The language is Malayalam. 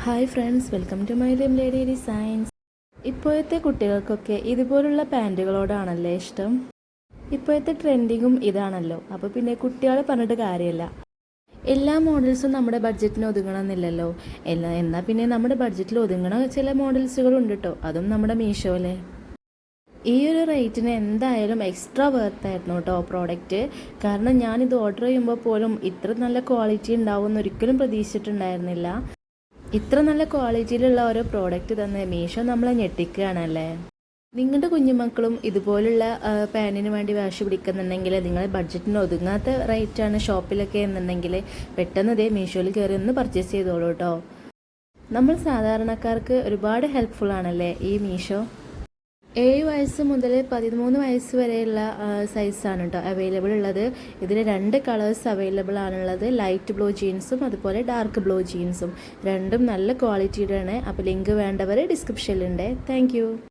Hi friends, welcome to my dream lady designs. ഇപ്പോഴത്തെ കുട്ടികൾക്കൊക്കെ ഇതുപോലുള്ള പാൻറ്റുകളോടാണല്ലേ ഇഷ്ടം. ഇപ്പോഴത്തെ ട്രെൻഡിങ്ങും ഇതാണല്ലോ. അപ്പോൾ പിന്നെ കുട്ടികളെ പറഞ്ഞിട്ട് കാര്യമില്ല. എല്ലാ മോഡൽസും നമ്മുടെ ബഡ്ജറ്റിന് ഒതുങ്ങണമെന്നില്ലല്ലോ. എന്നാൽ പിന്നെ നമ്മുടെ ബഡ്ജറ്റിൽ ഒതുങ്ങണ ചില മോഡൽസുകളുണ്ട് കേട്ടോ. അതും നമ്മുടെ മീഷോയിലെ. ഈ ഒരു റേറ്റിന് എന്തായാലും എക്സ്ട്രാ വർത്തായിരുന്നു കേട്ടോ പ്രോഡക്റ്റ്. കാരണം ഞാനിത് ഓർഡർ ചെയ്യുമ്പോൾ പോലും ഇത്ര നല്ല ക്വാളിറ്റി ഉണ്ടാവുമെന്ന് ഒരിക്കലും പ്രതീക്ഷിച്ചിട്ടുണ്ടായിരുന്നില്ല. ഇത്ര നല്ല ക്വാളിറ്റിയിലുള്ള ഓരോ പ്രോഡക്റ്റ് തന്നെ മീഷോ നമ്മളെ ഞെട്ടിക്കുകയാണല്ലേ. നിങ്ങളുടെ കുഞ്ഞുമക്കളും ഇതുപോലുള്ള പാനിന് വേണ്ടി വാശി പിടിക്കുന്നുണ്ടെങ്കിൽ, നിങ്ങളുടെ ബഡ്ജറ്റിന് ഒതുങ്ങാത്ത റേറ്റാണ് ഷോപ്പിലൊക്കെ എന്നുണ്ടെങ്കിൽ പെട്ടെന്ന് ഇതേ മീഷോയിൽ കയറി ഒന്ന് പർച്ചേസ് ചെയ്തോളൂ കേട്ടോ. നമ്മൾ സാധാരണക്കാർക്ക് ഒരുപാട് ഹെൽപ്ഫുൾ ആണല്ലേ ഈ മീഷോ. 7 വയസ്സ് മുതൽ 13 വയസ്സ് വരെയുള്ള സൈസാണ് കേട്ടോ അവൈലബിൾ ഉള്ളത്. ഇതിൽ 2 കളേഴ്സ് അവൈലബിൾ ആണുള്ളത്. ലൈറ്റ് ബ്ലൂ ജീൻസും അതുപോലെ ഡാർക്ക് ബ്ലൂ ജീൻസും. രണ്ടും നല്ല ക്വാളിറ്റിയുടെയാണ്. അപ്പോൾ ലിങ്ക് വേണ്ടവർ ഡിസ്ക്രിപ്ഷനിലുണ്ട്. താങ്ക്